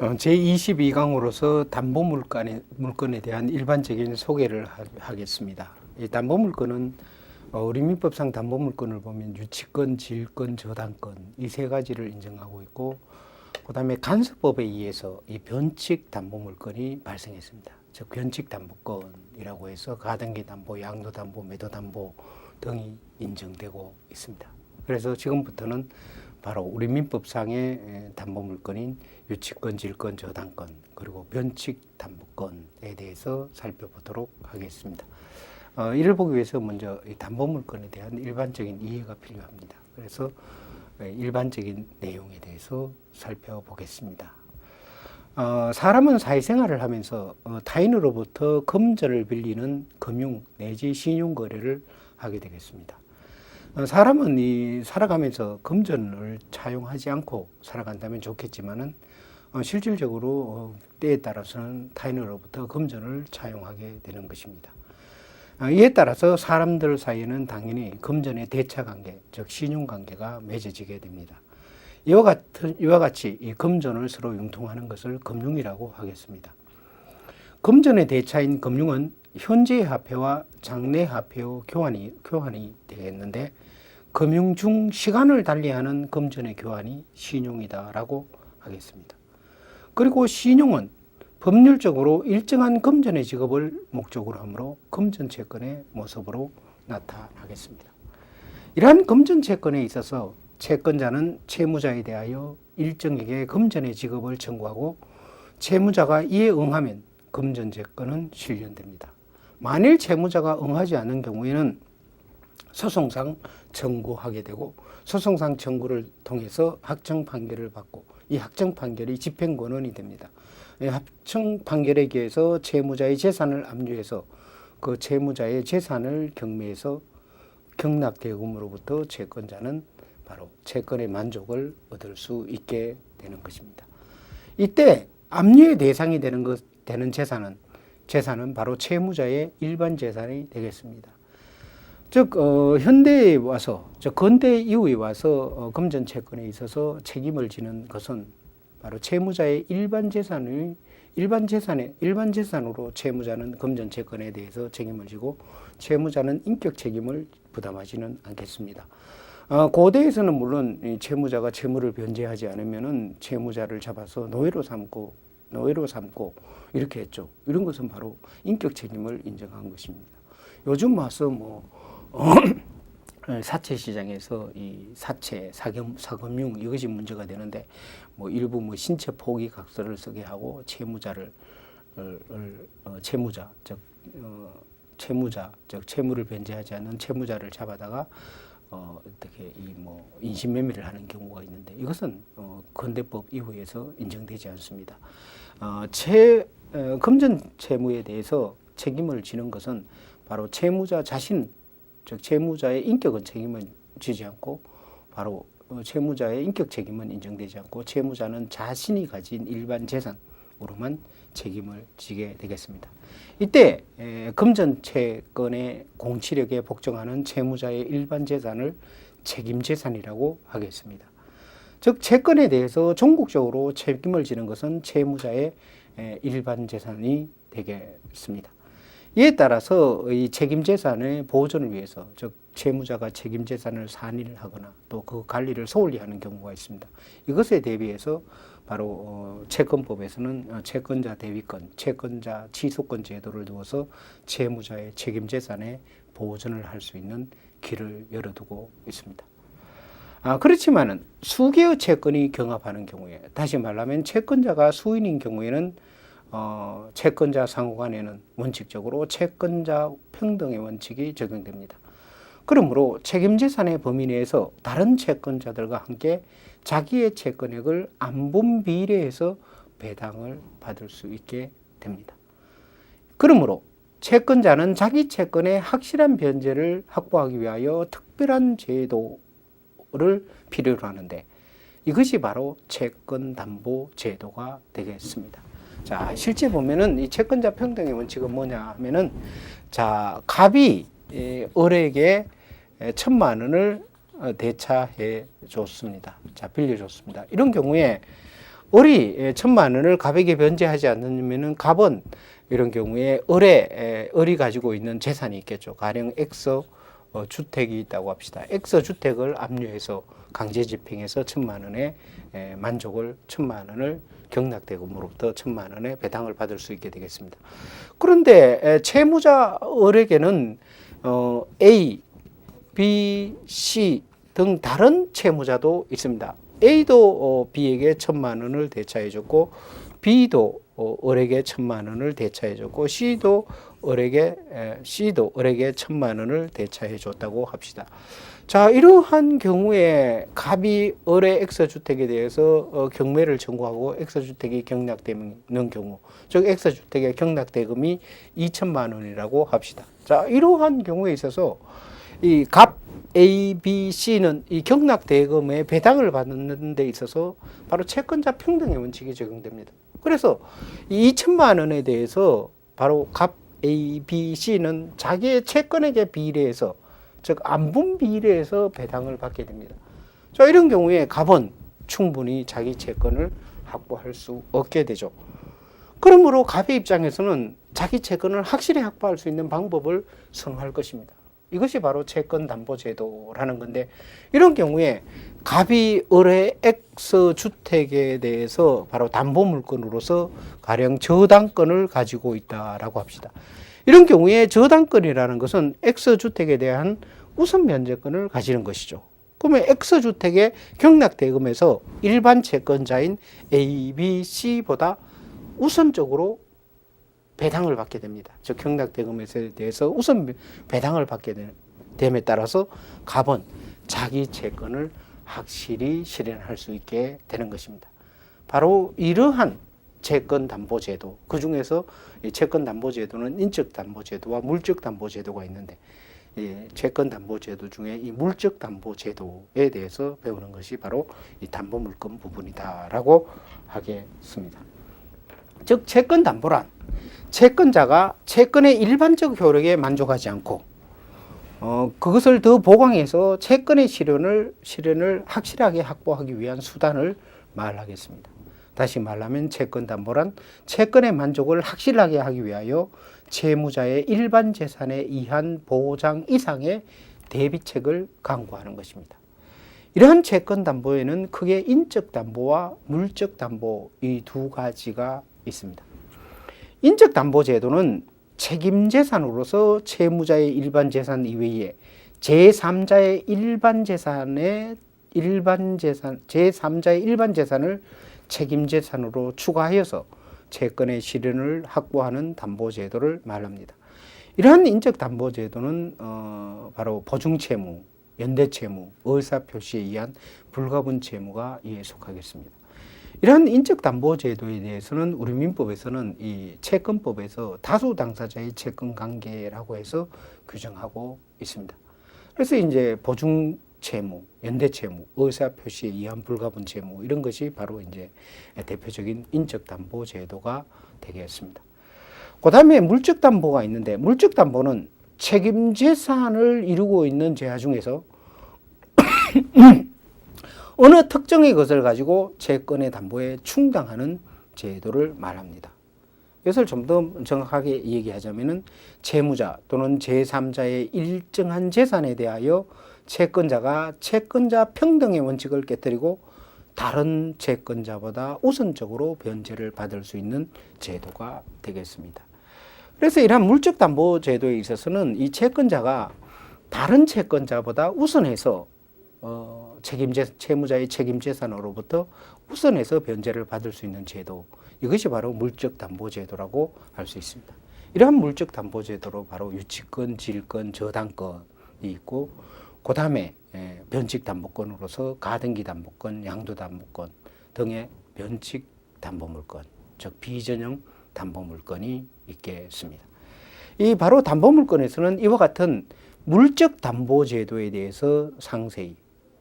제22강으로서 담보물건에 대한 일반적인 소개를 하겠습니다. 이 담보물건은 우리 민법상 담보물건을 보면 유치권, 지일권, 저당권 이 세 가지를 인정하고 있고, 그 다음에 간섭법에 의해서 이 변칙 담보물건이 발생했습니다. 즉 변칙 담보권이라고 해서 가등기 담보, 양도 담보, 매도 담보 등이 인정되고 있습니다. 그래서 지금부터는 바로 우리 민법상의 담보물건인 유치권, 지일권, 저당권 그리고 변칙 담보권에 대해서 살펴보도록 하겠습니다. 이를 보기 위해서 먼저 이 담보물건에 대한 일반적인 이해가 필요합니다. 그래서 일반적인 내용에 대해서 살펴보겠습니다. 사람은 사회생활을 하면서 타인으로부터 금전을 빌리는 금융 내지 신용거래를 하게 되겠습니다. 사람은 살아가면서 금전을 차용하지 않고 살아간다면 좋겠지만은 실질적으로 때에 따라서는 타인으로부터 금전을 차용하게 되는 것입니다. 이에 따라서 사람들 사이에는 당연히 금전의 대차관계, 즉 신용관계가 맺어지게 됩니다. 이와 같이 이 금전을 서로 융통하는 것을 금융이라고 하겠습니다. 금전의 대차인 금융은 현재의 화폐와 장래 화폐의 교환이 되겠는데, 금융 중 시간을 달리하는 금전의 교환이 신용이다라고 하겠습니다. 그리고 신용은 법률적으로 일정한 금전의 지급을 목적으로 하므로 금전채권의 모습으로 나타나겠습니다. 이러한 금전채권에 있어서 채권자는 채무자에 대하여 일정액의 금전의 지급을 청구하고, 채무자가 이에 응하면 금전채권은 실현됩니다. 만일 채무자가 응하지 않는 경우에는 소송상 청구하게 되고, 소송상 청구를 통해서 확정 판결을 받고, 이 확정 판결이 집행권원이 됩니다. 확정 판결에 의해서 채무자의 재산을 압류해서 그 채무자의 재산을 경매해서 경락대금으로부터 채권자는 바로 채권의 만족을 얻을 수 있게 되는 것입니다. 이때 압류의 대상이 되는 재산은 바로 채무자의 일반 재산이 되겠습니다. 즉 현대에 와서, 즉 근대 이후에 와서 금전 채권에 있어서 책임을 지는 것은 바로 채무자의 일반 재산으로 채무자는 금전 채권에 대해서 책임을 지고, 채무자는 인격 책임을 부담하지는 않겠습니다. 고대에서는 물론 채무자가 채무를 변제하지 않으면은 채무자를 잡아서 노예로 삼고 이렇게 했죠. 이런 것은 바로 인격 책임을 인정한 것입니다. 요즘 와서 사채 시장에서 이 사금융 이것이 문제가 되는데, 일부 신체 포기 각서를 쓰게 하고 채무자, 즉 채무를 변제하지 않는 채무자를 잡아다가 어떻게 인신매매를 하는 경우가 있는데, 이것은 근대법 이후에서 인정되지 않습니다. 금전 채무에 대해서 책임을 지는 것은 바로 채무자 자신, 즉 채무자의 인격은 책임을 지지 않고, 바로 채무자의 인격 책임은 인정되지 않고, 채무자는 자신이 가진 일반 재산으로만 책임을 지게 되겠습니다. 이때 금전 채권의 공치력에 복종하는 채무자의 일반 재산을 책임 재산이라고 하겠습니다. 즉 채권에 대해서 종국적으로 책임을 지는 것은 채무자의 일반 재산이 되겠습니다. 이에 따라서 이 책임 재산의 보존을 위해서, 즉 채무자가 책임 재산을 산일하거나 또 그 관리를 소홀히 하는 경우가 있습니다. 이것에 대비해서 바로 채권법에서는 채권자 대위권, 채권자 취소권 제도를 두어서 채무자의 책임 재산의 보존을 할 수 있는 길을 열어두고 있습니다. 그렇지만은 수개의 채권이 경합하는 경우에, 다시 말하면 채권자가 수인인 경우에는 채권자 상호간에는 원칙적으로 채권자 평등의 원칙이 적용됩니다. 그러므로 책임재산의 범위 내에서 다른 채권자들과 함께 자기의 채권액을 안분 비례해서 배당을 받을 수 있게 됩니다. 그러므로 채권자는 자기 채권의 확실한 변제를 확보하기 위하여 특별한 제도를 필요로 하는데, 이것이 바로 채권담보 제도가 되겠습니다. 자, 실제 보면은 이 채권자 평등의 원칙은 뭐냐 하면은, 자, 갑이 을에게 1,000만 원을 대차해 줬습니다. 자, 빌려줬습니다. 이런 경우에 을이 1,000만 원을 갑에게 변제하지 않으면은 갑은 이런 경우에 을이 가지고 있는 재산이 있겠죠. 가령 X 주택이 있다고 합시다. X 주택을 압류해서 강제 집행해서 1,000만 원의 만족을 1,000만 원을 경락대금으로부터 1,000만 원의 배당을 받을 수 있게 되겠습니다. 그런데 채무자 을에게는 A, B, C 등 다른 채무자도 있습니다. A도 B에게 1,000만 원을 대차해줬고 B도 을에게 1,000만 원을 대차해줬고 C도 을에게 1,000만 원을 대차해줬다고 합시다. 자, 이러한 경우에 갑이 을의 X주택에 대해서 경매를 청구하고 X주택이 경락되는 경우, 즉 X주택의 경락대금이 2,000만 원이라고 합시다. 자, 이러한 경우에 있어서 이 갑 A, B, C는 이 경락대금의 배당을 받는 데 있어서 바로 채권자 평등의 원칙이 적용됩니다. 그래서 이 2,000만 원에 대해서 바로 갑 A, B, C는 자기의 채권액에 비례해서, 즉 안분 비례해서 배당을 받게 됩니다. 자, 이런 경우에 갑은 충분히 자기 채권을 확보할 수 없게 되죠. 그러므로 갑의 입장에서는 자기 채권을 확실히 확보할 수 있는 방법을 선호할 것입니다. 이것이 바로 채권담보제도라는 건데, 이런 경우에 갑이 을의 X주택에 대해서 바로 담보물건으로서 가령 저당권을 가지고 있다라고 합시다. 이런 경우에 저당권이라는 것은 X주택에 대한 우선 면제권을 가지는 것이죠. 그러면 X주택의 경락대금에서 일반 채권자인 A, B, C보다 우선적으로 배당을 받게 됩니다. 즉 경락대금에 대해서 우선 배당을 받게 됨에 따라서 갑은 자기 채권을 확실히 실현할 수 있게 되는 것입니다. 바로 이러한 채권담보제도, 그 중에서 채권담보제도는 인적담보제도와 물적담보제도가 있는데, 채권담보제도 중에 이 물적담보제도에 대해서 배우는 것이 바로 이 담보물건 부분이다라고 하겠습니다. 즉 채권담보란 채권자가 채권의 일반적 효력에 만족하지 않고 그것을 더 보강해서 채권의 실현을 확실하게 확보하기 위한 수단을 말하겠습니다. 다시 말하면 채권담보란 채권의 만족을 확실하게 하기 위하여 채무자의 일반 재산에 의한 보장 이상의 대비책을 강구하는 것입니다. 이러한 채권담보에는 크게 인적담보와 물적담보 이 두 가지가 있습니다. 인적담보제도는 책임재산으로서 채무자의 일반 재산 이외에 제3자의 제3자의 일반 재산을 책임재산으로 추가하여서 채권의 실현을 확보하는 담보제도를 말합니다. 이러한 인적담보제도는 바로 보증채무, 연대채무, 의사표시에 의한 불가분 채무가 이에 속하겠습니다. 이러한 인적담보제도에 대해서는 우리 민법에서는 이 채권법에서 다수 당사자의 채권관계라고 해서 규정하고 있습니다. 그래서 이제 보증채무, 연대채무, 의사표시에 의한 불가분 채무 이런 것이 바로 이제 대표적인 인적담보제도가 되겠습니다. 그 다음에 물적담보가 있는데, 물적담보는 책임재산을 이루고 있는 재화 중에서 어느 특정의 것을 가지고 채권의 담보에 충당하는 제도를 말합니다. 이것을 좀 더 정확하게 얘기하자면은 채무자 또는 제3자의 일정한 재산에 대하여 채권자가 채권자 평등의 원칙을 깨뜨리고 다른 채권자보다 우선적으로 변제를 받을 수 있는 제도가 되겠습니다. 그래서 이러한 물적담보제도에 있어서는 이 채권자가 다른 채권자보다 우선해서 채무자의 책임재산으로부터 우선해서 변제를 받을 수 있는 제도, 이것이 바로 물적담보제도라고 할 수 있습니다. 이러한 물적담보제도로 바로 유치권, 질권, 저당권이 있고, 그 다음에 변칙담보권으로서 가등기담보권, 양도담보권 등의 변칙담보물권, 즉 비전형 담보물권이 있겠습니다. 이 바로 담보물권에서는 이와 같은 물적담보제도에 대해서 상세히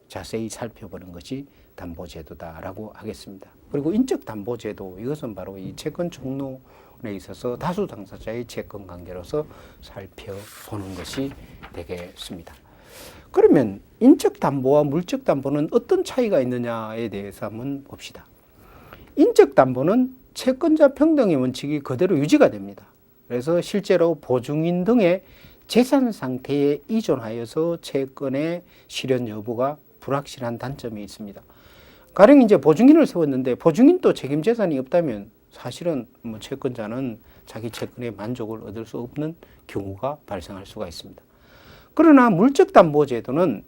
자세히 살펴보는 것이 담보제도다라고 하겠습니다. 그리고 인적담보제도, 이것은 바로 이 채권 총론에 있어서 다수 당사자의 채권 관계로서 살펴보는 것이 되겠습니다. 그러면 인적담보와 물적담보는 어떤 차이가 있느냐에 대해서 한번 봅시다. 인적 담보는 채권자 평등의 원칙이 그대로 유지가 됩니다. 그래서 실제로 보증인 등의 재산 상태에 의존하여서 채권의 실현 여부가 불확실한 단점이 있습니다. 가령 이제 보증인을 세웠는데 보증인도 책임 재산이 없다면 사실은 뭐 채권자는 자기 채권의 만족을 얻을 수 없는 경우가 발생할 수가 있습니다. 그러나 물적 담보 제도는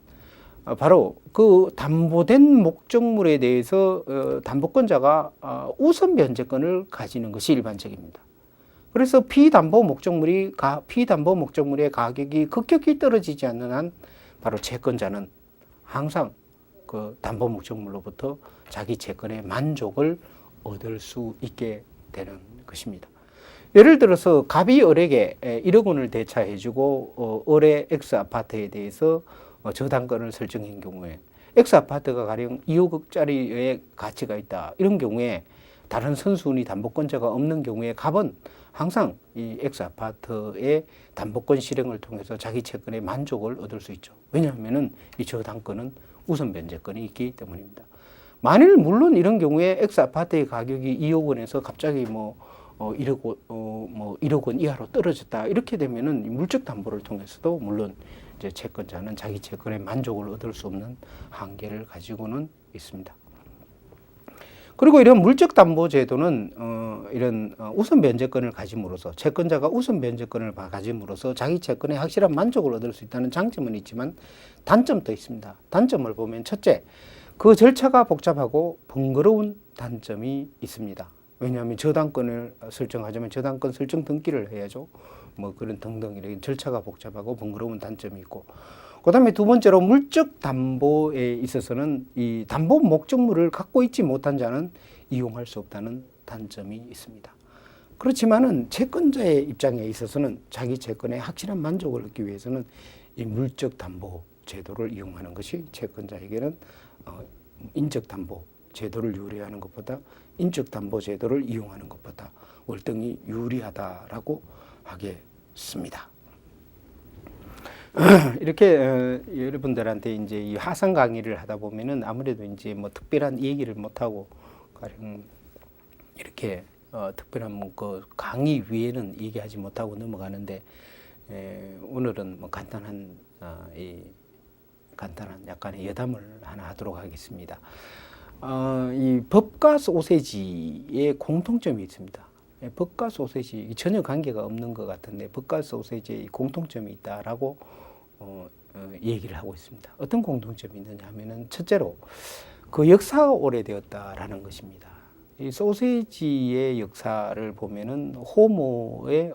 바로 그 담보된 목적물에 대해서 담보권자가 우선 변제권을 가지는 것이 일반적입니다. 그래서 피담보 목적물의 가격이 급격히 떨어지지 않는 한 바로 채권자는 항상 그 담보 목적물로부터 자기 채권의 만족을 얻을 수 있게 되는 것입니다. 예를 들어서 갑이 을에게 1억 원을 대차해주고 을의 X 아파트에 대해서 저당권을 설정한 경우에 X 아파트가 가령 2억짜리의 가치가 있다. 이런 경우에 다른 선순위 담보권자가 없는 경우에 갑은 항상 이 X 아파트의 담보권 실행을 통해서 자기 채권의 만족을 얻을 수 있죠. 왜냐하면은 이 저당권은 우선 변제권이 있기 때문입니다. 만일 물론 이런 경우에 X 아파트의 가격이 2억 원에서 갑자기 1억 원 이하로 떨어졌다. 이렇게 되면은 물적 담보를 통해서도 물론 이제 채권자는 자기 채권의 만족을 얻을 수 없는 한계를 가지고는 있습니다. 그리고 이런 물적 담보 제도는 이런 우선 변제권을 가짐으로써 채권자가 우선 변제권을 가짐으로써 자기 채권에 확실한 만족을 얻을 수 있다는 장점은 있지만 단점도 있습니다. 단점을 보면 첫째, 그 절차가 복잡하고 번거로운 단점이 있습니다. 왜냐하면 저당권을 설정하자면 저당권 설정 등기를 해야죠. 뭐 그런 등등 이런 절차가 복잡하고 번거로운 단점이 있고, 그다음에 두 번째로 물적 담보에 있어서는 이 담보 목적물을 갖고 있지 못한 자는 이용할 수 없다는 단점이 있습니다. 그렇지만은 채권자의 입장에 있어서는 자기 채권에 확실한 만족을 얻기 위해서는 이 물적 담보 제도를 이용하는 것이 채권자에게는 인적 담보 제도를 유리하는 것보다 인적 담보 제도를 이용하는 것보다 월등히 유리하다라고 하겠습니다. 이렇게 여러분들한테 이제 이 하상 강의를 하다 보면은 아무래도 이제 뭐 특별한 얘기를 못 하고 가령 이렇게 특별한 뭐 그 강의 위에는 얘기하지 못하고 넘어가는데, 오늘은 뭐 간단한 약간의 여담을 하나 하도록 하겠습니다. 이 법과 소세지의 공통점이 있습니다. 법과 소세지 전혀 관계가 없는 것 같은데 법과 소세지의 공통점이 있다라고 얘기를 하고 있습니다. 어떤 공통점이 있느냐 하면은 첫째로 그 역사가 오래되었다라는 것입니다. 이 소세지의 역사를 보면은 호모의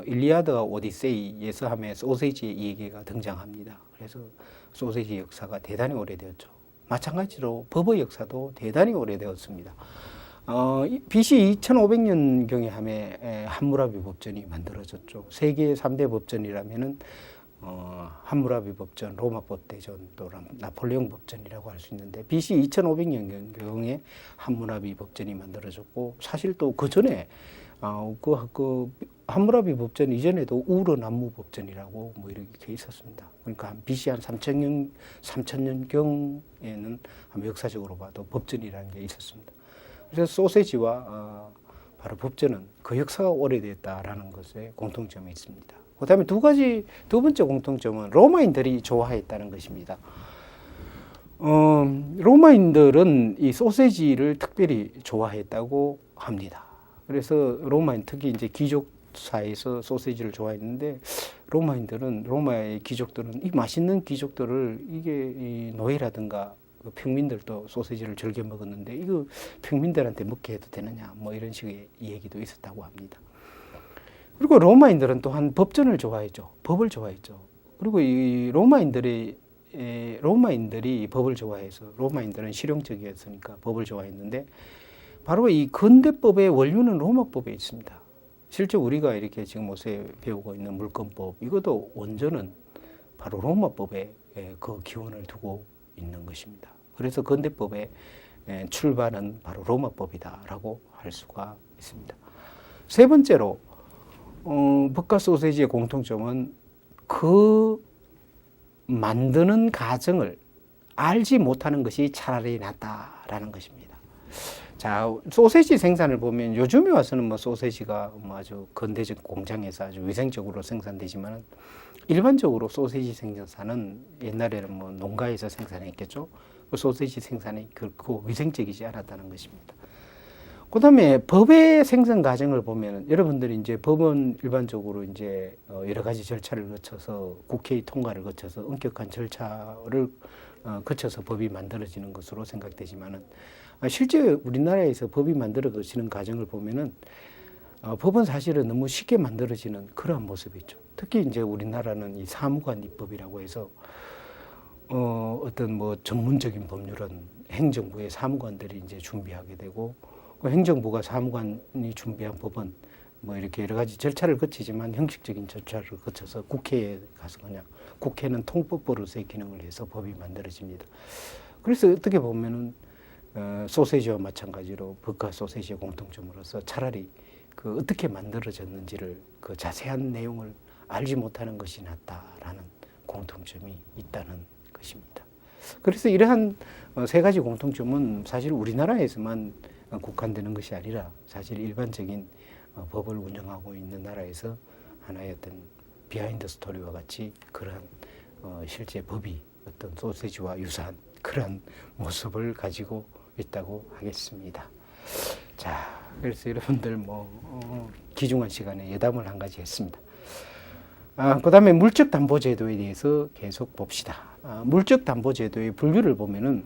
일리아드와 오디세이에서 하면 소세지의 얘기가 등장합니다. 그래서 소세지 역사가 대단히 오래되었죠. 마찬가지로 법의 역사도 대단히 오래되었습니다. BC 2500년경에 하면 함무라비 법전이 만들어졌죠. 세계 3대 법전이라면은 함무라비 법전, 로마법 대전, 또 나폴레옹 법전이라고 할 수 있는데 BC 2500년경에 함무라비 법전이 만들어졌고, 사실 또 그 전에 그 함무라비 법전 이전에도 우르남무 법전이라고 뭐 이렇게 있었습니다. 그러니까 BC 한 3000년경에는 역사적으로 봐도 법전이라는 게 있었습니다. 그래서 소세지와 바로 법전은 그 역사가 오래됐다라는 것에 공통점이 있습니다. 그다음에 두 번째 공통점은 로마인들이 좋아했다는 것입니다. 로마인들은 이 소세지를 특별히 좋아했다고 합니다. 그래서 로마인 특히 이제 귀족사에서 소세지를 좋아했는데, 로마의 귀족들은 이 맛있는 귀족들을 이 노예라든가 평민들도 소세지를 즐겨 먹었는데 이거 평민들한테 먹게 해도 되느냐 뭐 이런 식의 얘기도 있었다고 합니다. 그리고 로마인들은 또한 법전을 좋아했죠. 법을 좋아했죠. 그리고 이 로마인들이 법을 좋아해서, 로마인들은 실용적이었으니까 법을 좋아했는데, 바로 이 근대법의 원류는 로마법에 있습니다. 실제 우리가 이렇게 지금 요새 배우고 있는 물권법, 이것도 원전은 바로 로마법에 그 기원을 두고 있는 것입니다. 그래서 근대법의 출발은 바로 로마법이다라고 할 수가 있습니다. 세 번째로 법과 소세지의 공통점은 그 만드는 과정을 알지 못하는 것이 차라리 낫다라는 것입니다. 자, 소세지 생산을 보면 요즘에 와서는 뭐 소세지가 뭐 아주 건대적 공장에서 아주 위생적으로 생산되지만 일반적으로 소세지 생산은 옛날에는 뭐 농가에서 생산했겠죠. 그 소세지 생산이 결코 위생적이지 않았다는 것입니다. 그다음에 법의 생산 과정을 보면 여러분들이 이제 법은 일반적으로 이제 여러 가지 절차를 거쳐서 국회의 통과를 거쳐서 엄격한 절차를 거쳐서 법이 만들어지는 것으로 생각되지만은 실제 우리나라에서 법이 만들어지는 과정을 보면은 법은 사실은 너무 쉽게 만들어지는 그러한 모습이 있죠. 특히 이제 우리나라는 이 사무관 입법이라고 해서 어떤 뭐 전문적인 법률은 행정부의 사무관들이 이제 준비하게 되고 그 행정부가 사무관이 준비한 법은 뭐 이렇게 여러 가지 절차를 거치지만 형식적인 절차를 거쳐서 국회에 가서 그냥 국회는 통법버릇의 기능을 해서 법이 만들어집니다. 그래서 어떻게 보면은 소세지와 마찬가지로 법과 소세지의 공통점으로서 차라리 그 어떻게 만들어졌는지를 그 자세한 내용을 알지 못하는 것이 낫다라는 공통점이 있다는 것입니다. 그래서 이러한 세 가지 공통점은 사실 우리나라에서만 국한되는 것이 아니라 사실 일반적인 법을 운영하고 있는 나라에서 하나의 어떤 비하인드 스토리와 같이 그러한 실제 법이 어떤 소세지와 유사한 그런 모습을 가지고 있다고 하겠습니다. 자, 그래서 여러분들 뭐 귀중한 시간에 예담을 한 가지 했습니다. 그 다음에 물적담보제도에 대해서 계속 봅시다. 물적담보제도의 분류를 보면은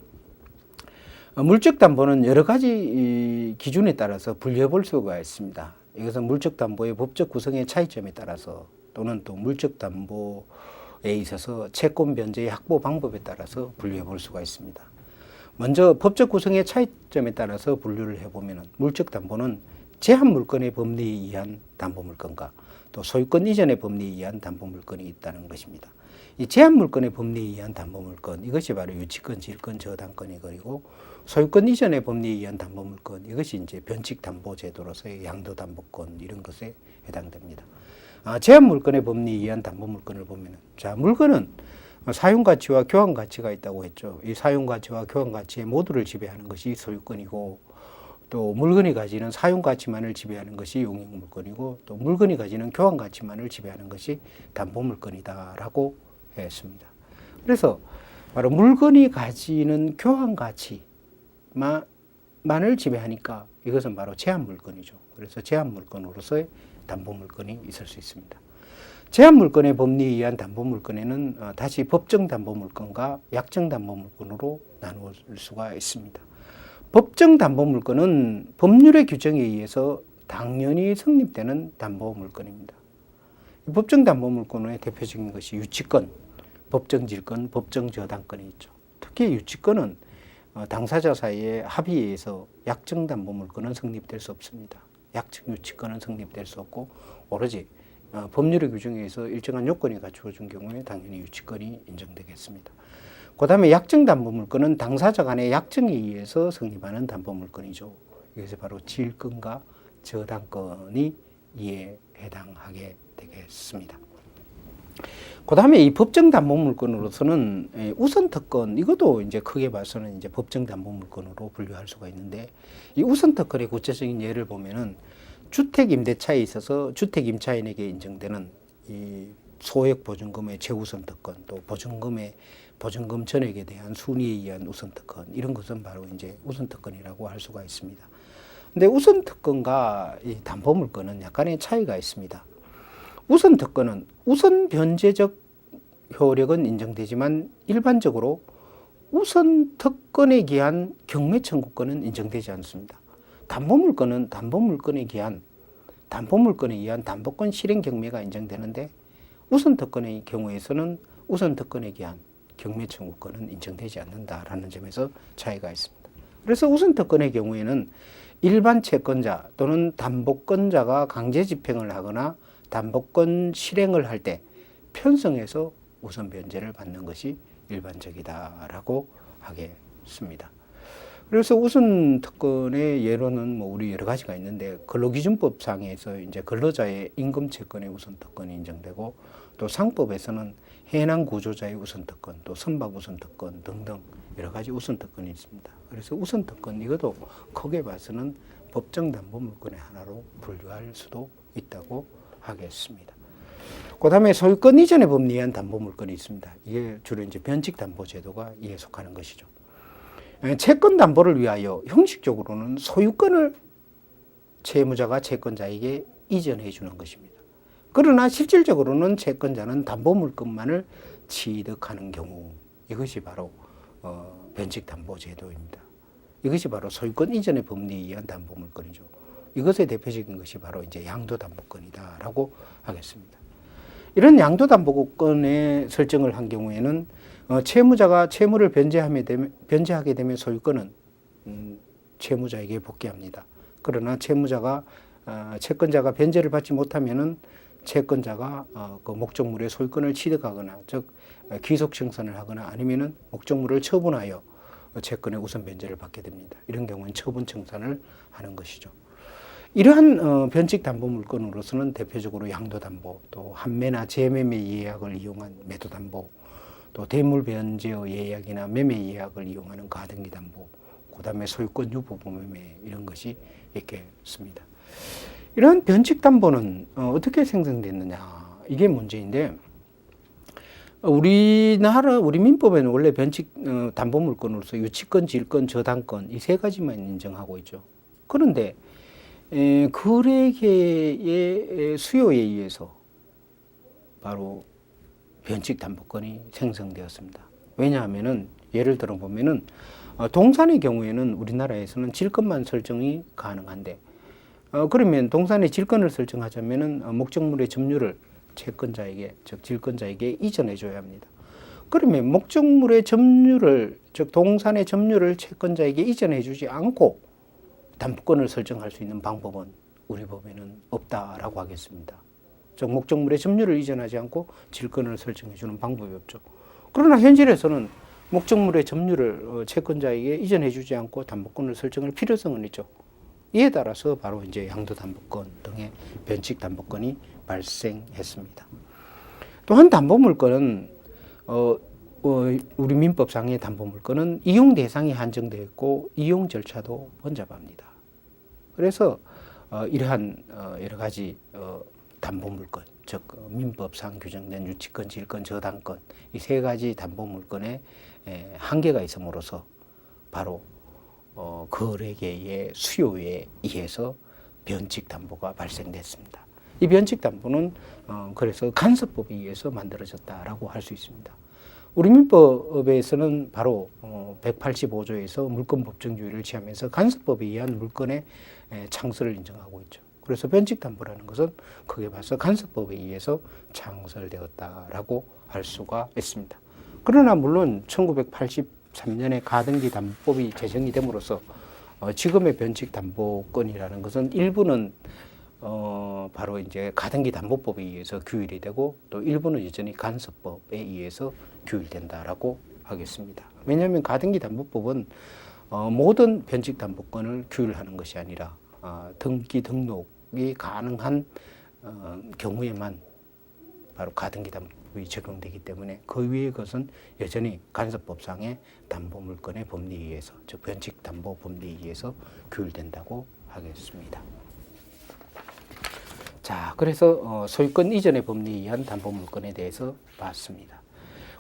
물적담보는 여러 가지 기준에 따라서 분류해 볼 수가 있습니다. 이것은 물적담보의 법적 구성의 차이점에 따라서 또는 또 물적담보에 있어서 채권 변제의 확보 방법에 따라서 분류해 볼 수가 있습니다. 먼저 법적 구성의 차이점에 따라서 분류를 해보면 물적담보는 제한 물건의 법리에 의한 담보물건과 또 소유권 이전의 법리에 의한 담보물건이 있다는 것입니다. 이 제한 물건의 법리에 의한 담보물건, 이것이 바로 유치권, 질권, 저당권이 그리고 소유권 이전의 법리에 의한 담보물건, 이것이 이제 변칙담보제도로서의 양도담보권 이런 것에 해당됩니다. 제한 물건의 법리에 의한 담보물건을 보면은, 자, 물건은 사용가치와 교환가치가 있다고 했죠. 이 사용가치와 교환가치의 모두를 지배하는 것이 소유권이고, 또 물건이 가지는 사용가치만을 지배하는 것이 용익물건이고, 또 물건이 가지는 교환가치만을 지배하는 것이 담보물건이다라고 했습니다. 그래서 바로 물건이 가지는 교환가치만을 지배하니까 이것은 바로 제한물건이죠. 그래서 제한물건으로서의 담보물건이 있을 수 있습니다. 제한물건의 법리에 의한 담보물건에는 다시 법정담보물건과 약정담보물건으로 나눌 수가 있습니다. 법정담보물건은 법률의 규정에 의해서 당연히 성립되는 담보물건입니다. 법정담보물건의 대표적인 것이 유치권, 법정질권, 법정저당권이 있죠. 특히 유치권은 당사자 사이의 합의에 의해서 약정담보물건은 성립될 수 없습니다. 약정유치권은 성립될 수 없고 오로지 법률의 규정에 의해서 일정한 요건이 갖추어진 경우에 당연히 유치권이 인정되겠습니다. 그 다음에 약정담보물건은 당사자 간의 약정에 의해서 성립하는 담보물건이죠. 이것이 바로 질권과 저당권이 이에 해당하게 되겠습니다. 그 다음에 이 법정담보물건으로서는 우선특권, 이것도 이제 크게 봐서는 이제 법정담보물건으로 분류할 수가 있는데, 이 우선특권의 구체적인 예를 보면은 주택임대차에 있어서 주택임차인에게 인정되는 이 소액보증금의 최우선특권, 또 보증금 전액에 대한 순위에 의한 우선특권, 이런 것은 바로 이제 우선특권이라고 할 수가 있습니다. 근데 우선특권과 이 담보물건은 약간의 차이가 있습니다. 우선특권은 우선 변제적 효력은 인정되지만 일반적으로 우선특권에 기한 경매청구권은 인정되지 않습니다. 담보물건은 담보물건에 기한 담보물건에 의한 담보권 실행 경매가 인정되는데 우선특권의 경우에서는 우선특권에 기한 경매청구권은 인정되지 않는다라는 점에서 차이가 있습니다. 그래서 우선특권의 경우에는 일반 채권자 또는 담보권자가 강제 집행을 하거나 담보권 실행을 할 때 편성해서 우선 변제를 받는 것이 일반적이다라고 하겠습니다. 그래서 우선 특권의 예로는 뭐 우리 여러 가지가 있는데 근로기준법상에서 이제 근로자의 임금채권의 우선 특권이 인정되고 또 상법에서는 해당 구조자의 우선 특권, 또 선박 우선 특권 등등 여러 가지 우선 특권이 있습니다. 그래서 우선 특권 이것도 크게 봐서는 법정 담보 물건의 하나로 분류할 수도 있다고 하겠습니다. 그다음에 소유권 이전의 법리에 의한 담보 물건이 있습니다. 이게 주로 이제 변칙 담보 제도가 이에 속하는 것이죠. 채권 담보를 위하여 형식적으로는 소유권을 채무자가 채권자에게 이전해 주는 것입니다. 그러나 실질적으로는 채권자는 담보 물건만을 취득하는 경우, 이것이 바로 변칙 담보 제도입니다. 이것이 바로 소유권 이전의 법리에 의한 담보 물건이죠. 이것의 대표적인 것이 바로 이제 양도 담보권이다라고 하겠습니다. 이런 양도 담보권의 설정을 한 경우에는 채무자가 채무를 변제하게 되면 소유권은 채무자에게 복귀합니다. 그러나 채권자가 변제를 받지 못하면은 채권자가 그 목적물의 소유권을 취득하거나 즉 귀속 청산을 하거나 아니면은 목적물을 처분하여 채권의 우선 변제를 받게 됩니다. 이런 경우는 처분 청산을 하는 것이죠. 이러한 변칙 담보 물건으로서는 대표적으로 양도 담보, 또 환매나 재매매 예약을 이용한 매도 담보, 또 대물 변제의 예약이나 매매 예약을 이용하는 가등기 담보, 그다음에 소유권 유보 매매 이런 것이 있겠습니다. 이런 변칙 담보는 어떻게 생성됐느냐 이게 문제인데 우리 민법에는 원래 변칙 담보 물건으로서 유치권, 질권, 저당권 이 세 가지만 인정하고 있죠. 그런데 거래계의 수요에 의해서 바로 변칙 담보권이 생성되었습니다. 왜냐하면은 예를 들어 보면은 동산의 경우에는 우리나라에서는 질권만 설정이 가능한데 그러면 동산의 질권을 설정하자면은 목적물의 점유를 채권자에게 즉 질권자에게 이전해 줘야 합니다. 그러면 목적물의 점유를 즉 동산의 점유를 채권자에게 이전해 주지 않고 담보권을 설정할 수 있는 방법은 우리 법에는 없다라고 하겠습니다. 즉 목적물의 점유를 이전하지 않고 질권을 설정해 주는 방법이 없죠. 그러나 현실에서는 목적물의 점유를 채권자에게 이전해 주지 않고 담보권을 설정할 필요성은 있죠. 이에 따라서 바로 이제 양도담보권 등의 변칙담보권이 발생했습니다. 또한 담보물건은 우리 민법상의 담보물건은 이용 대상이 한정되어 있고 이용 절차도 번잡합니다. 그래서 이러한 여러 가지 담보물건, 즉 민법상 규정된 유치권, 질권, 저당권 이 세 가지 담보물건에 한계가 있음으로써 바로 거래계의 수요에 의해서 변칙 담보가 발생됐습니다. 이 변칙 담보는 그래서 간섭법에 의해서 만들어졌다라고 할 수 있습니다. 우리 민법에서는 바로 185조에서 물권 법정주의를 취하면서 간섭법에 의한 물권의 창설을 인정하고 있죠. 그래서 변칙 담보라는 것은 크게 봐서 간섭법에 의해서 창설되었다라고 할 수가 있습니다. 그러나 물론 1983년에 가등기 담보법이 제정이 됨으로써 지금의 변칙 담보권이라는 것은 일부는 바로 이제 가등기 담보법에 의해서 규율이 되고 또 일부는 여전히 간섭법에 의해서 규율된다라고 하겠습니다. 왜냐하면 가등기 담보법은 모든 변칙 담보권을 규율하는 것이 아니라 등기 등록이 가능한 경우에만 바로 가등기 담보법이 적용되기 때문에 그 위의 것은 여전히 간섭법상의 담보물건의 법리에 의해서 즉 변칙 담보 법리에 의해서 규율된다고 하겠습니다. 자, 그래서 소유권 이전의 법리에 의한 담보물건에 대해서 봤습니다.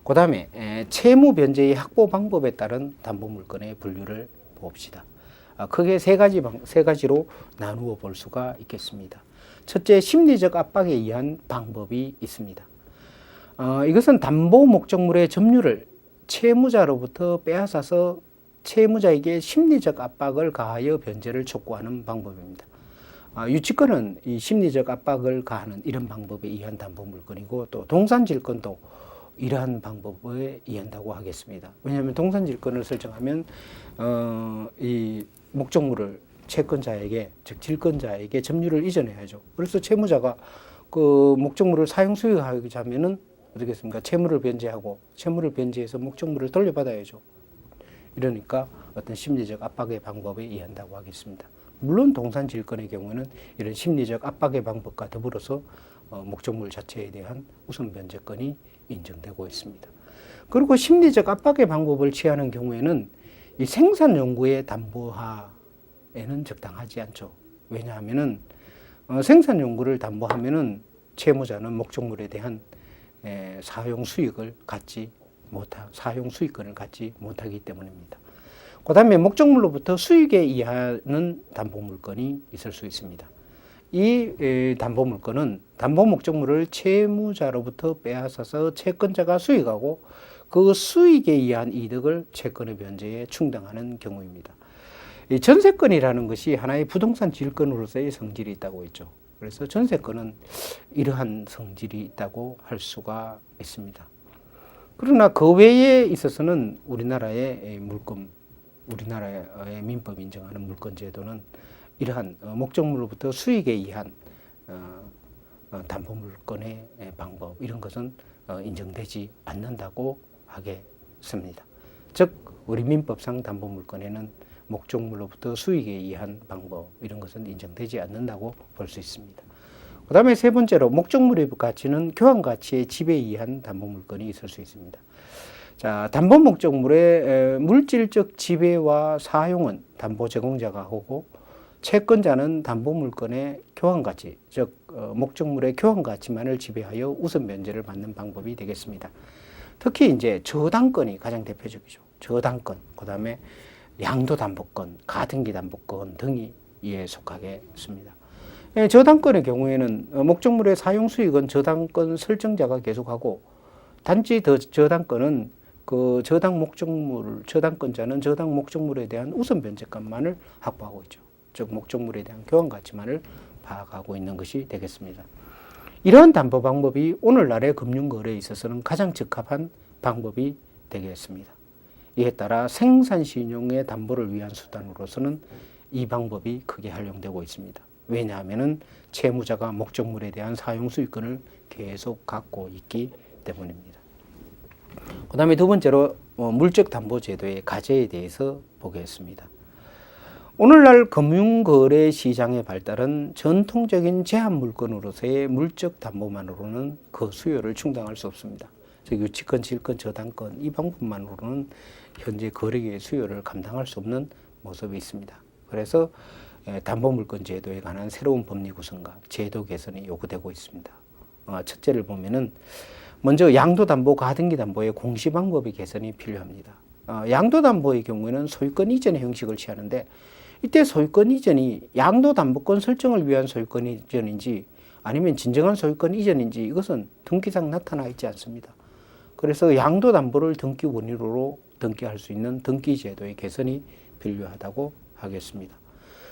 그 다음에 채무 변제의 확보 방법에 따른 담보물건의 분류를 봅시다. 크게 세 가지로 나누어 볼 수가 있겠습니다. 첫째, 심리적 압박에 의한 방법이 있습니다. 이것은 담보 목적물의 점유를 채무자로부터 빼앗아서 채무자에게 심리적 압박을 가하여 변제를 촉구하는 방법입니다. 유치권은 이 심리적 압박을 가하는 이런 방법에 의한 담보물건이고 또 동산질권도 이러한 방법에 의한다고 하겠습니다. 왜냐하면 동산질권을 설정하면 이 목적물을 채권자에게 즉 질권자에게 점유를 이전해야죠. 그래서 채무자가 그 목적물을 사용 수익하고자 하면은 어떻게 했습니까? 채무를 변제해서 목적물을 돌려받아야죠. 이러니까 어떤 심리적 압박의 방법에 의한다고 하겠습니다. 물론 동산질권의 경우는 이런 심리적 압박의 방법과 더불어서 목적물 자체에 대한 우선 변제권이 인정되고 있습니다. 그리고 심리적 압박의 방법을 취하는 경우에는 이 생산 연구의 담보하에는 적당하지 않죠. 왜냐하면은 생산 연구를 담보하면은 채무자는 목적물에 대한 사용 수익을 사용 수익권을 갖지 못하기 때문입니다. 그 다음에 목적물로부터 수익에 의하는 담보물건이 있을 수 있습니다. 이 담보물건은 담보 목적물을 채무자로부터 빼앗아서 채권자가 수익하고 그 수익에 의한 이득을 채권의 변제에 충당하는 경우입니다. 이 전세권이라는 것이 하나의 부동산 질권으로서의 성질이 있다고 했죠. 그래서 전세권은 이러한 성질이 있다고 할 수가 있습니다. 그러나 그 외에 있어서는 우리나라의 민법이 인정하는 물권 제도는 이러한 목적물로부터 수익에 의한 담보물권의 방법 이런 것은 인정되지 않는다고 하겠습니다. 즉 우리 민법상 담보물권에는 목적물로부터 수익에 의한 방법 이런 것은 인정되지 않는다고 볼 수 있습니다. 그 다음에 세 번째로 목적물의 가치는 교환가치의 지배에 의한 담보물권이 있을 수 있습니다. 자, 담보 목적물의 물질적 지배와 사용은 담보 제공자가 하고 채권자는 담보 물건의 교환가치, 즉 목적물의 교환가치만을 지배하여 우선 면제를 받는 방법이 되겠습니다. 특히 이제 저당권이 가장 대표적이죠. 저당권, 그다음에 양도담보권, 가등기담보권 등이 이에 속하겠습니다. 저당권의 경우에는 목적물의 사용 수익은 저당권 설정자가 계속하고 단지 저당권은 그 저당권자는 저당 목적물에 대한 우선 변제값만을 확보하고 있죠. 즉 목적물에 대한 교환 가치만을 파악하고 있는 것이 되겠습니다. 이러한 담보 방법이 오늘날의 금융거래에 있어서는 가장 적합한 방법이 되겠습니다. 이에 따라 생산신용의 담보를 위한 수단으로서는 이 방법이 크게 활용되고 있습니다. 왜냐하면 채무자가 목적물에 대한 사용 수익권을 계속 갖고 있기 때문입니다. 그 다음에 두 번째로 물적 담보 제도의 가제에 대해서 보겠습니다. 오늘날 금융거래 시장의 발달은 전통적인 제한 물건으로서의 물적 담보만으로는 그 수요를 충당할 수 없습니다. 즉 유치권, 질권, 저당권 이 방법만으로는 현재 거래계의 수요를 감당할 수 없는 모습이 있습니다. 그래서 담보물권 제도에 관한 새로운 법리 구성과 제도 개선이 요구되고 있습니다. 첫째를 보면은 먼저 양도담보, 가등기담보의 공시 방법의 개선이 필요합니다. 양도담보의 경우에는 소유권 이전의 형식을 취하는데 이때 소유권 이전이 양도담보권 설정을 위한 소유권 이전인지 아니면 진정한 소유권 이전인지 이것은 등기상 나타나 있지 않습니다. 그래서 양도담보를 등기 원인으로 등기할 수 있는 등기제도의 개선이 필요하다고 하겠습니다.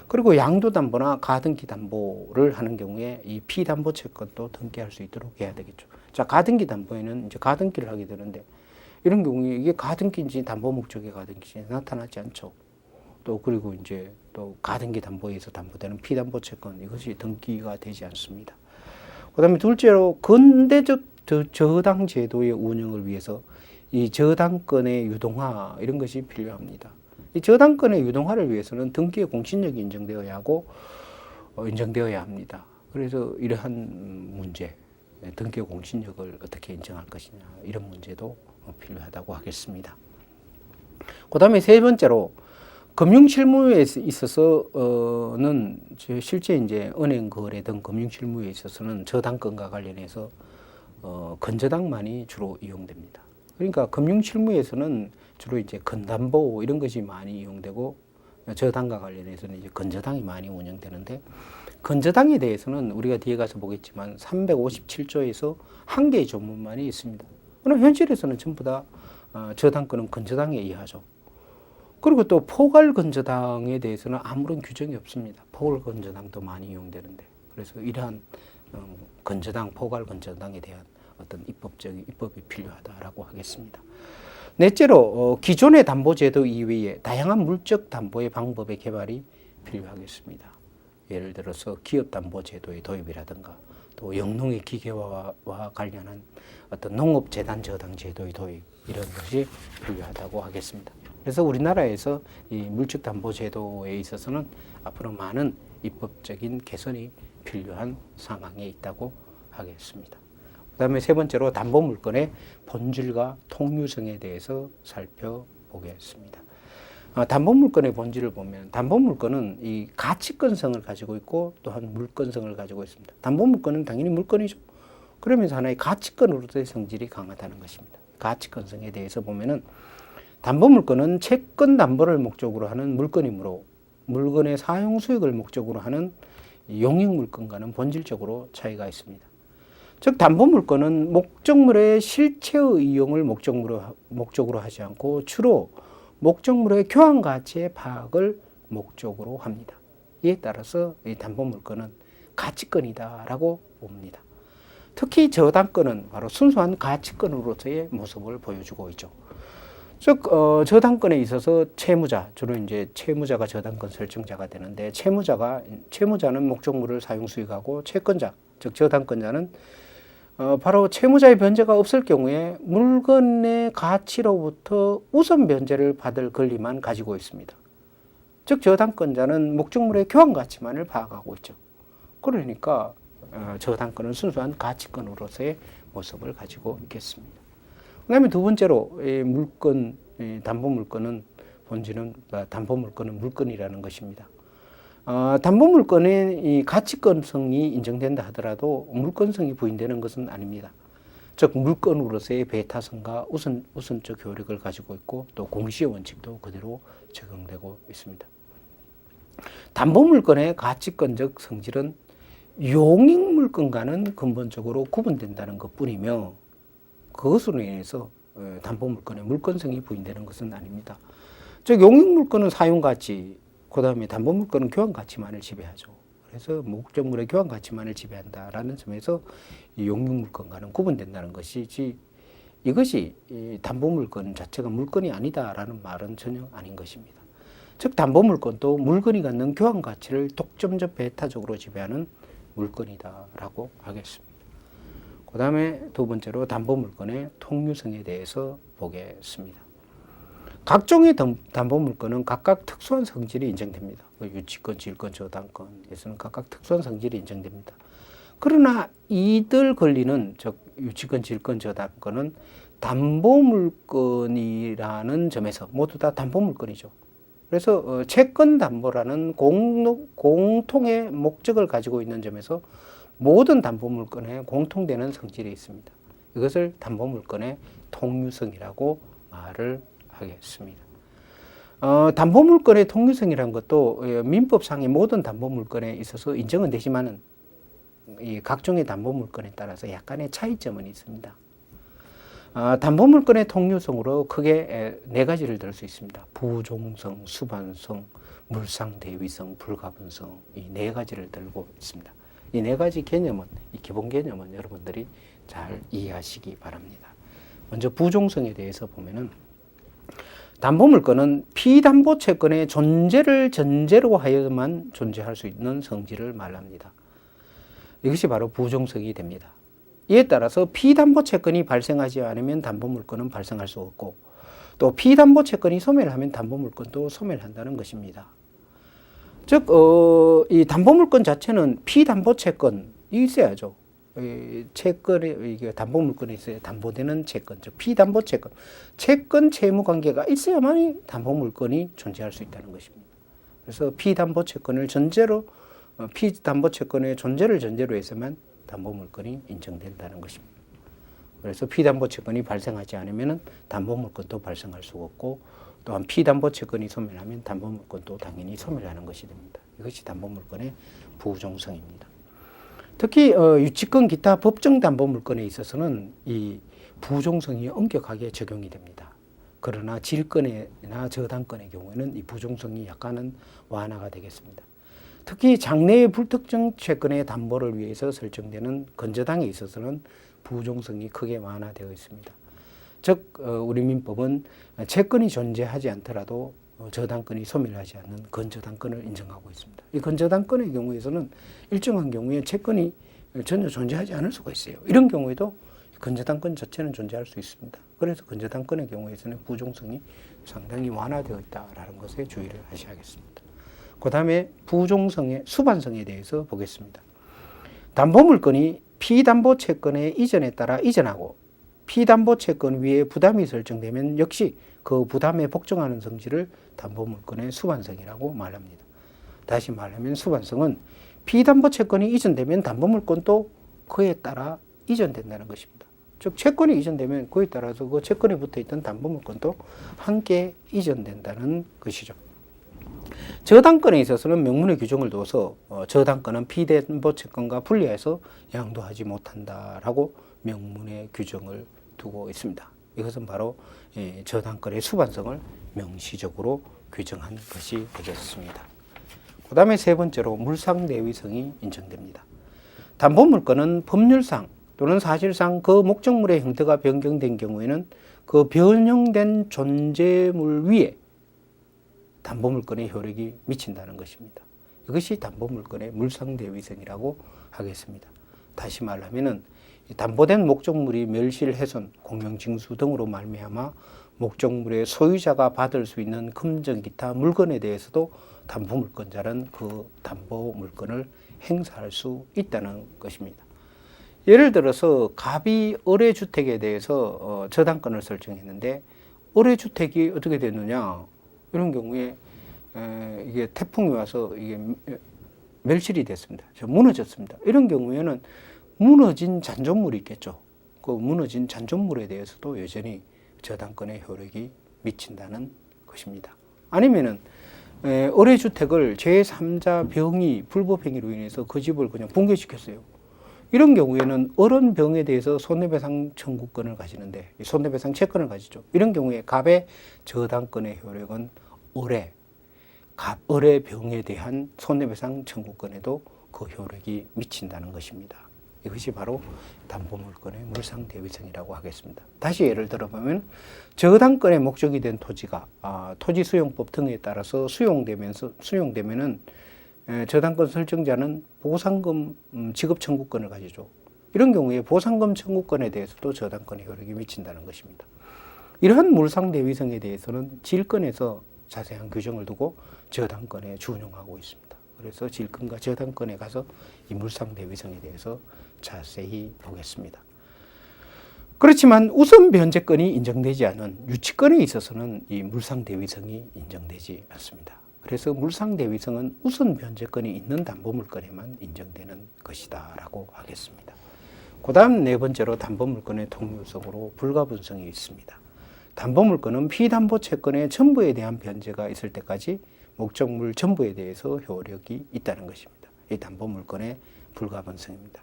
그리고 양도담보나 가등기담보를 하는 경우에 이 피담보 채권도 등기할 수 있도록 해야 되겠죠. 자, 가등기담보에는 이제 가등기를 하게 되는데 이런 경우에 이게 가등기인지 담보 목적의 가등기인지 나타나지 않죠. 또 그리고 이제 또 가등기 담보에서 담보되는 피담보 채권 이것이 등기가 되지 않습니다. 그다음에 둘째로 근대적 저당 제도의 운영을 위해서 이 저당권의 유동화 이런 것이 필요합니다. 이 저당권의 유동화를 위해서는 등기의 공신력이 인정되어야 하고 인정되어야 합니다. 그래서 이러한 문제, 등기의 공신력을 어떻게 인정할 것이냐 이런 문제도 필요하다고 하겠습니다. 그다음에 세 번째로 금융실무에 있어서는 실제 이제 은행 거래 등 금융실무에 있어서는 저당권과 관련해서 건저당만이 주로 이용됩니다. 그러니까 금융실무에서는 주로 이제 건담보 이런 것이 많이 이용되고 저당과 관련해서는 이제 건저당이 많이 운영되는데 건저당에 대해서는 우리가 뒤에 가서 보겠지만 357조에서 한 개의 조문만이 있습니다. 그러나 현실에서는 전부 다 저당권은 건저당에 의하죠. 그리고 또 포괄건저당에 대해서는 아무런 규정이 없습니다. 포괄건저당도 많이 이용되는데 그래서 이러한 건저당, 포괄건저당에 대한 어떤 입법이 필요하다라고 하겠습니다. 넷째로 기존의 담보제도 이외에 다양한 물적 담보의 방법의 개발이 필요하겠습니다. 예를 들어서 기업담보제도의 도입이라든가 또 영농의 기계화와 관련한 어떤 농업재단 저당 제도의 도입 이런 것이 필요하다고 하겠습니다. 그래서 우리나라에서 이 물적담보제도에 있어서는 앞으로 많은 입법적인 개선이 필요한 상황에 있다고 하겠습니다. 그다음에 세 번째로 담보물건의 본질과 통유성에 대해서 살펴보겠습니다. 담보물건의 본질을 보면 담보물건은 이 가치권성을 가지고 있고 또한 물건성을 가지고 있습니다. 담보물건은 당연히 물건이죠. 그러면서 하나의 가치권으로서의 성질이 강하다는 것입니다. 가치권성에 대해서 보면은 담보물건은 채권 담보를 목적으로 하는 물건이므로 물건의 사용 수익을 목적으로 하는 용익물건과는 본질적으로 차이가 있습니다. 즉 담보물건은 목적물의 실체의 이용을 목적으로 하지 않고 주로 목적물의 교환 가치의 파악을 목적으로 합니다. 이에 따라서 이 담보물건은 가치권이다라고 봅니다. 특히 저당권은 바로 순수한 가치권으로서의 모습을 보여주고 있죠. 즉 저당권에 있어서 채무자, 주로 이제 채무자가 저당권 설정자가 되는데 채무자는 목적물을 사용 수익하고 채권자, 즉 저당권자는 바로 채무자의 변제가 없을 경우에 물건의 가치로부터 우선 변제를 받을 권리만 가지고 있습니다. 즉 저당권자는 목적물의 교환 가치만을 파악하고 있죠. 그러니까 저당권은 순수한 가치권으로서의 모습을 가지고 있겠습니다. 그 다음에 두 번째로 담보물건은 본질은 담보물건은 물건이라는 것입니다. 담보물건의 이 가치권성이 인정된다 하더라도 물건성이 부인되는 것은 아닙니다. 즉 물건으로서의 배타성과 우선적 효력을 가지고 있고 또 공시의 원칙도 그대로 적용되고 있습니다. 담보물건의 가치권적 성질은 용익물건과는 근본적으로 구분된다는 것뿐이며 그것으로 인해서 담보물건의 물건성이 부인되는 것은 아닙니다. 즉 용익물건은 사용가치, 그 다음에 담보물건은 교환가치만을 지배하죠. 그래서 목적물의 교환가치만을 지배한다라는 점에서 이 용익물건과는 구분된다는 것이지 이것이 이 담보물건 자체가 물건이 아니다라는 말은 전혀 아닌 것입니다. 즉 담보물건도 물건이 갖는 교환가치를 독점적 배타적으로 지배하는 물건이다라고 하겠습니다. 그 다음에 두 번째로 담보물건의 통유성에 대해서 보겠습니다. 각종의 담보물건은 각각 특수한 성질이 인정됩니다. 유치권, 질권, 저당권에서는 각각 특수한 성질이 인정됩니다. 그러나 이들 권리는 즉 유치권, 질권, 저당권은 담보물건이라는 점에서 모두 다 담보물건이죠. 그래서 채권 담보라는 공통의 목적을 가지고 있는 점에서 모든 담보물건에 공통되는 성질이 있습니다. 이것을 담보물건의 통유성이라고 말을 하겠습니다. 담보물건의 통유성이라는 것도 민법상의 모든 담보물건에 있어서 인정은 되지만은 이 각종의 담보물건에 따라서 약간의 차이점은 있습니다. 담보물건의 통유성으로 크게 네 가지를 들 수 있습니다. 부종성, 수반성, 물상대위성, 불가분성 이 네 가지를 들고 있습니다. 이 네 가지 개념은, 이 기본 개념은 여러분들이 잘 이해하시기 바랍니다. 먼저 부종성에 대해서 보면은 담보물건은 피담보 채권의 존재를 전제로 하여만 존재할 수 있는 성질을 말합니다. 이것이 바로 부종성이 됩니다. 이에 따라서 피담보 채권이 발생하지 않으면 담보물건은 발생할 수 없고 또 피담보 채권이 소멸하면 담보물건도 소멸한다는 것입니다. 즉, 이 담보물건 자체는 피담보 채권이 있어야죠. 이게 담보물건에 있어야 담보되는 채권, 즉 피담보 채권, 채권 채무 관계가 있어야만이 담보물건이 존재할 수 있다는 것입니다. 그래서 피담보 채권을 전제로, 피담보 채권의 존재를 전제로 해서만 담보물건이 인정된다는 것입니다. 그래서 피담보 채권이 발생하지 않으면 담보물건도 발생할 수가 없고 또한 피담보 채권이 소멸하면 담보물건도 당연히 소멸하는 것이 됩니다. 이것이 담보물건의 부종성입니다. 특히 유치권 기타 법정 담보물건에 있어서는 이 부종성이 엄격하게 적용이 됩니다. 그러나 질권이나 저당권의 경우에는 이 부종성이 약간은 완화가 되겠습니다. 특히 장래의 불특정 채권의 담보를 위해서 설정되는 건저당에 있어서는 부종성이 크게 완화되어 있습니다. 즉 우리 민법은 채권이 존재하지 않더라도 저당권이 소멸하지 않는 건저당권을 인정하고 있습니다. 이 건저당권의 경우에서는 일정한 경우에 채권이 전혀 존재하지 않을 수가 있어요. 이런 경우에도 건저당권 자체는 존재할 수 있습니다. 그래서 건저당권의 경우에서는 부종성이 상당히 완화되어 있다는 것에 주의를 하셔야겠습니다. 그 다음에 부종성의 수반성에 대해서 보겠습니다. 담보물건이 피담보채권의 이전에 따라 이전하고 피담보채권 위에 부담이 설정되면 역시 그 부담에 복종하는 성질을 담보물건의 수반성이라고 말합니다. 다시 말하면 수반성은 피담보채권이 이전되면 담보물건도 그에 따라 이전된다는 것입니다. 즉 채권이 이전되면 그에 따라서 그 채권에 붙어있던 담보물건도 함께 이전된다는 것이죠. 저당권에 있어서는 명문의 규정을 두어서 저당권은 피담보채권과 분리해서 양도하지 못한다라고 명문의 규정을 두고 있습니다. 이것은 바로 저당권의 수반성을 명시적으로 규정한 것이 되겠습니다. 그 다음에 세 번째로 물상대위성이 인정됩니다. 담보물건은 법률상 또는 사실상 그 목적물의 형태가 변경된 경우에는 그 변형된 존재물 위에 담보물건의 효력이 미친다는 것입니다. 이것이 담보물건의 물상대위성이라고 하겠습니다. 다시 말하면은 담보된 목적물이 멸실, 훼손, 공용징수 등으로 말미암아 목적물의 소유자가 받을 수 있는 금전 기타 물건에 대해서도 담보물건자는 그 담보물건을 행사할 수 있다는 것입니다. 예를 들어서 갑이 을의 대해서 저당권을 설정했는데 을의 주택이 어떻게 됐느냐, 이런 경우에 이게 태풍이 와서 이게 멸실이 됐습니다. 무너졌습니다. 이런 경우에는 무너진 잔존물이 있겠죠. 그 무너진 잔존물에 대해서도 여전히 저당권의 효력이 미친다는 것입니다. 아니면은 을의 주택을 제3자 병이 불법 행위로 인해서 그 집을 그냥 붕괴시켰어요. 이런 경우에는 을은 병에 대해서 손해배상 청구권을 가지는데 손해배상 채권을 가지죠. 이런 경우에 갑의 저당권의 효력은 을의 병에 대한 손해배상 청구권에도 그 효력이 미친다는 것입니다. 이것이 바로 담보물건의 물상대위성이라고 하겠습니다. 다시 예를 들어보면 저당권의 목적이 된 토지가 토지수용법 등에 따라서 수용되면은 저당권 설정자는 보상금 지급 청구권을 가지죠. 이런 경우에 보상금 청구권에 대해서도 저당권의 효력이 미친다는 것입니다. 이러한 물상대위성에 대해서는 질권에서 자세한 규정을 두고 저당권에 준용하고 있습니다. 그래서 질권과 저당권에 가서 이 물상대위성에 대해서 자세히 보겠습니다. 그렇지만 우선 변제권이 인정되지 않은 유치권에 있어서는 이 물상대위성이 인정되지 않습니다. 그래서 물상대위성은 우선 변제권이 있는 담보물건에만 인정되는 것이다 라고 하겠습니다. 그 다음 네 번째로 담보물건의 통유성으로 불가분성이 있습니다. 담보물건은 피담보채권의 전부에 대한 변제가 있을 때까지 목적물 전부에 대해서 효력이 있다는 것입니다. 이 담보물건의 불가분성입니다.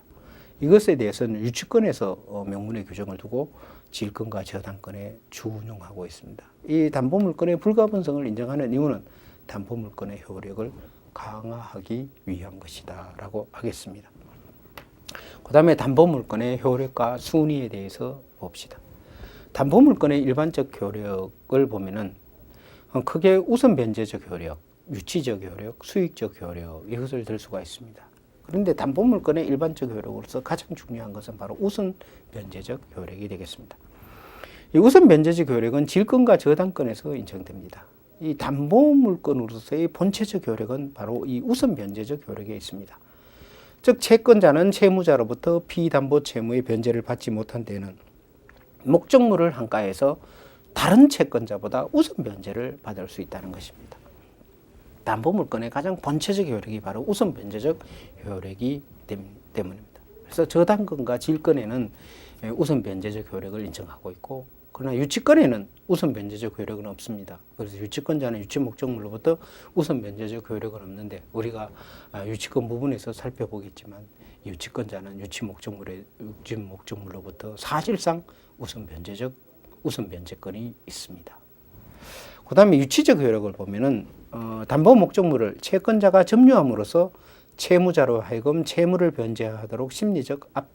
이것에 대해서는 유치권에서 명문의 규정을 두고 질권과 저당권에 준용하고 있습니다. 이 담보물건의 불가분성을 인정하는 이유는 담보물건의 효력을 강화하기 위한 것이다 라고 하겠습니다. 그 다음에 담보물건의 효력과 순위에 대해서 봅시다. 담보물건의 일반적 효력을 보면은 크게 우선 변제적 효력, 유치적 효력, 수익적 효력 이것을 들 수가 있습니다. 그런데 담보물건의 일반적 효력으로서 가장 중요한 것은 바로 우선 변제적 효력이 되겠습니다. 이 우선 변제적 효력은 질권과 저당권에서 인정됩니다. 이 담보물건으로서의 본체적 효력은 바로 이 우선 변제적 효력에 있습니다. 즉 채권자는 채무자로부터 피담보 채무의 변제를 받지 못한 데에는 목적물을 한가해서 다른 채권자보다 우선 변제를 받을 수 있다는 것입니다. 담보물건의 가장 본체적 효력이 바로 우선 변제적 효력이 때문입니다. 그래서 저당권과 질권에는 우선 변제적 효력을 인정하고 있고, 그러나 유치권에는 우선 변제적 효력은 없습니다. 그래서 유치권자는 유치 목적물로부터 우선 변제적 효력은 없는데 우리가 유치권 부분에서 살펴보겠지만 유치권자는 유치 목적물로부터 사실상 우선 변제권이 있습니다. 그 다음에 유치적 효력을 보면은 담보 목적물을 채권자가 점유함으로써 채무자로 하여금 채무를 변제하도록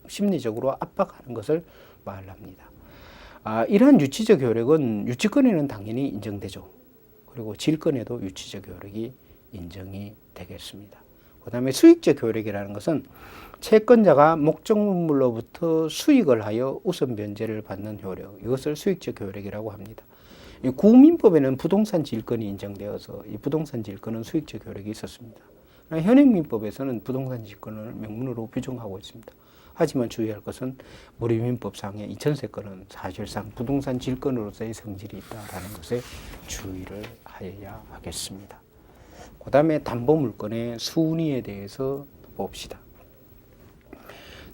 심리적으로 압박하는 것을 말합니다. 이러한 유치적 효력은 유치권에는 당연히 인정되죠. 그리고 질권에도 유치적 효력이 인정이 되겠습니다. 그 다음에 수익적 효력이라는 것은 채권자가 목적물로부터 수익을 하여 우선 변제를 받는 효력, 이것을 수익적 효력이라고 합니다. 구민법에는 부동산 질권이 인정되어서 이 부동산 질권은 수익적 효력이 있었습니다. 현행민법에서는 부동산 질권을 명문으로 규정하고 있습니다. 하지만 주의할 것은 무리민법상의 이 전세권은 사실상 부동산 질권으로서의 성질이 있다라는 것에 주의를 하여야 하겠습니다. 그 다음에 담보물건의 순위에 대해서 봅시다.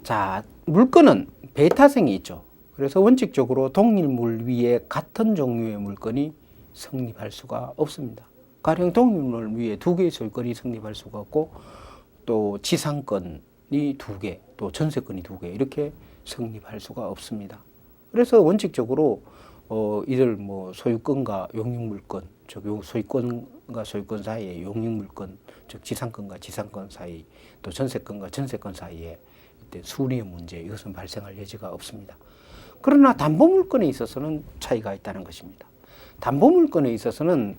자, 물건은 배타성이 있죠. 그래서 원칙적으로 동일물 위에 같은 종류의 물건이 성립할 수가 없습니다. 가령 동일물 위에 두 개의 소유권이 성립할 수가 없고 또 지상권이 두 개, 또 전세권이 두 개 이렇게 성립할 수가 없습니다. 그래서 원칙적으로 이들 뭐 소유권과 용익물권, 즉 소유권과 소유권 사이에 용익물권, 즉 지상권과 지상권 사이, 또 전세권과 전세권 사이에 순위의 문제 이것은 발생할 여지가 없습니다. 그러나 담보물건에 있어서는 차이가 있다는 것입니다. 담보물건에 있어서는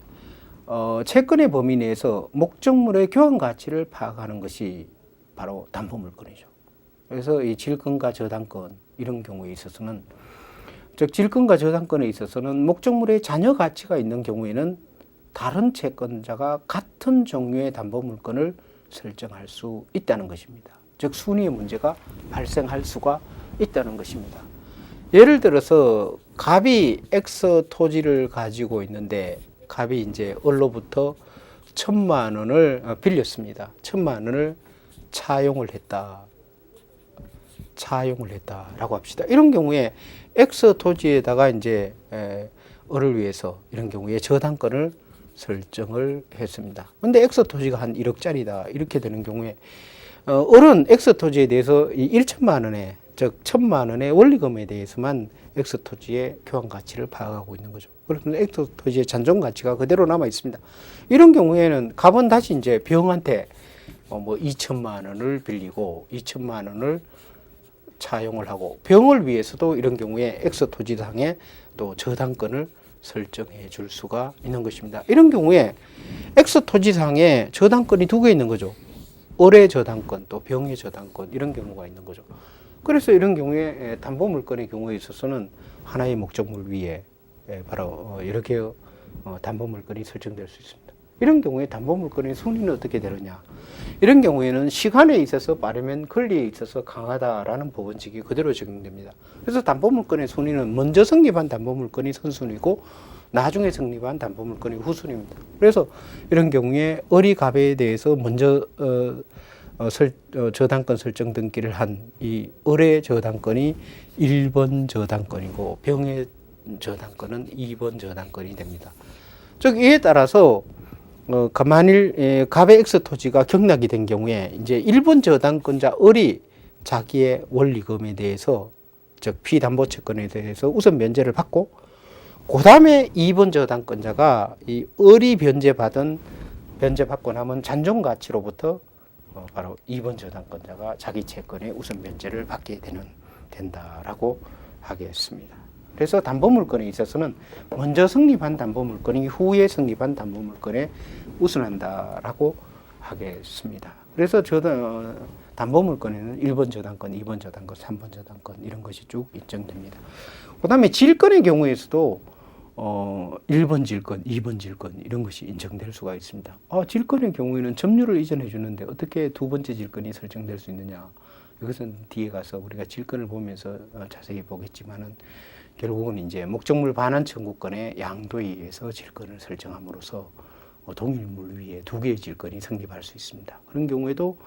채권의 범위 내에서 목적물의 교환 가치를 파악하는 것이 바로 담보물건이죠. 그래서 이 질권과 저당권 이런 경우에 있어서는 즉 질권과 저당권에 있어서는 목적물의 잔여 가치가 있는 경우에는 다른 채권자가 같은 종류의 담보물건을 설정할 수 있다는 것입니다. 즉 순위의 문제가 발생할 수가 있다는 것입니다. 예를 들어서 갑이 X 토지를 가지고 있는데 갑이 이제 을로부터 1,000만 원을 빌렸습니다. 1,000만 원을 차용을 했다라고 합시다. 이런 경우에 X 토지에다가 이제 을을 위해서 이런 경우에 저당권을 설정을 했습니다. 근데 X 토지가 한 1억짜리다 이렇게 되는 경우에 을은 X 토지에 대해서 이 1,000만 원에 즉 1,000만 원의 원리금에 대해서만 X 토지의 교환 가치를 파악하고 있는 거죠. 그래서 X 토지의 잔존 가치가 그대로 남아 있습니다. 이런 경우에는 갑은 다시 이제 병한테 뭐 2,000만 원을 빌리고 2,000만 원을 차용을 하고 병을 위해서도 이런 경우에 X 토지상에 또 저당권을 설정해 줄 수가 있는 것입니다. 이런 경우에 X 토지상에 저당권이 두 개 있는 거죠. 을의 저당권 또 병의 저당권 이런 경우가 있는 거죠. 그래서 이런 경우에 담보물건의 경우에 있어서는 하나의 목적물 위에 바로 이렇게 담보물건이 설정될 수 있습니다. 이런 경우에 담보물건의 순위는 어떻게 되느냐? 이런 경우에는 시간에 있어서 빠르면 권리에 있어서 강하다라는 법원칙이 그대로 적용됩니다. 그래서 담보물건의 순위는 먼저 성립한 담보물건이 선순위고 나중에 성립한 담보물건이 후순위입니다. 그래서 이런 경우에 을이 갑에 대해서 먼저 저당권 설정 등기를 한 이 을의 저당권이 1번 저당권이고 병의 저당권은 2번 저당권이 됩니다. 즉 이에 따라서 만일 갑의 X 토지가 경락이 된 경우에 이제 1번 저당권자 을이 자기의 원리금에 대해서 즉 피담보채권에 대해서 우선 면제를 받고 그 다음에 2번 저당권자가 이 을이 변제받고 남은 잔존 가치로부터 바로 2번 저당권자가 자기 채권의 우선 면제를 받게 된다라고 하겠습니다. 그래서 담보물건에 있어서는 먼저 성립한 담보물건이 후에 성립한 담보물건에 우선한다라고 하겠습니다. 그래서 담보물건에는 1번 저당권, 2번 저당권, 3번 저당권 이런 것이 쭉 인정됩니다. 그 다음에 질권의 경우에서도 1번 질권, 2번 질권 이런 것이 인정될 수가 있습니다. 질권의 경우에는 점유를 이전해 주는데 어떻게 두 번째 질권이 설정될 수 있느냐? 이것은 뒤에 가서 우리가 질권을 보면서 자세히 보겠지만은 결국은 이제 목적물 반환 청구권의 양도에 의해서 질권을 설정함으로써 동일물 위에 두 개의 질권이 성립할 수 있습니다. 그런 경우에도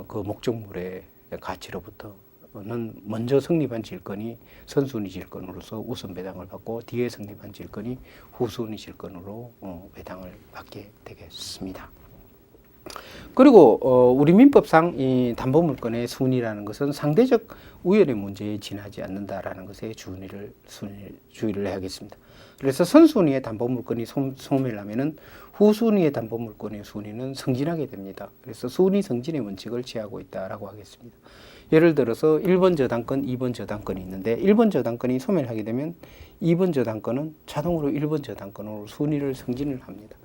그 목적물의 가치로부터는 먼저 성립한 질권이 선순위 질권으로서 우선 배당을 받고 뒤에 성립한 질권이 후순위 질권으로 배당을 받게 되겠습니다. 그리고 우리 민법상 이 담보물건의 순위라는 것은 상대적 우연의 문제에 지나지 않는다라는 것에 주의를 해야겠습니다. 그래서 선순위의 담보물건이 소멸하면은 후순위의 담보물건의 순위는 승진하게 됩니다. 그래서 순위 승진의 원칙을 취하고 있다라고 하겠습니다. 예를 들어서 1번 저당권, 2번 저당권이 있는데 1번 저당권이 소멸하게 되면 2번 저당권은 자동으로 1번 저당권으로 순위를 승진을 합니다.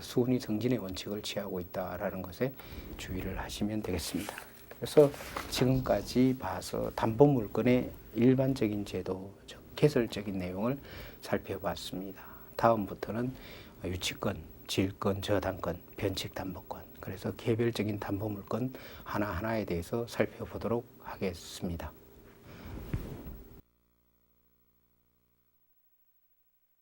순위 승진의 원칙을 취하고 있다라는 것에 주의를 하시면 되겠습니다. 그래서 지금까지 봐서 담보물건의 일반적인 제도, 즉 개설적인 내용을 살펴봤습니다. 다음부터는 유치권, 질권, 저당권, 변칙담보권, 그래서 개별적인 담보물건 하나하나에 대해서 살펴보도록 하겠습니다.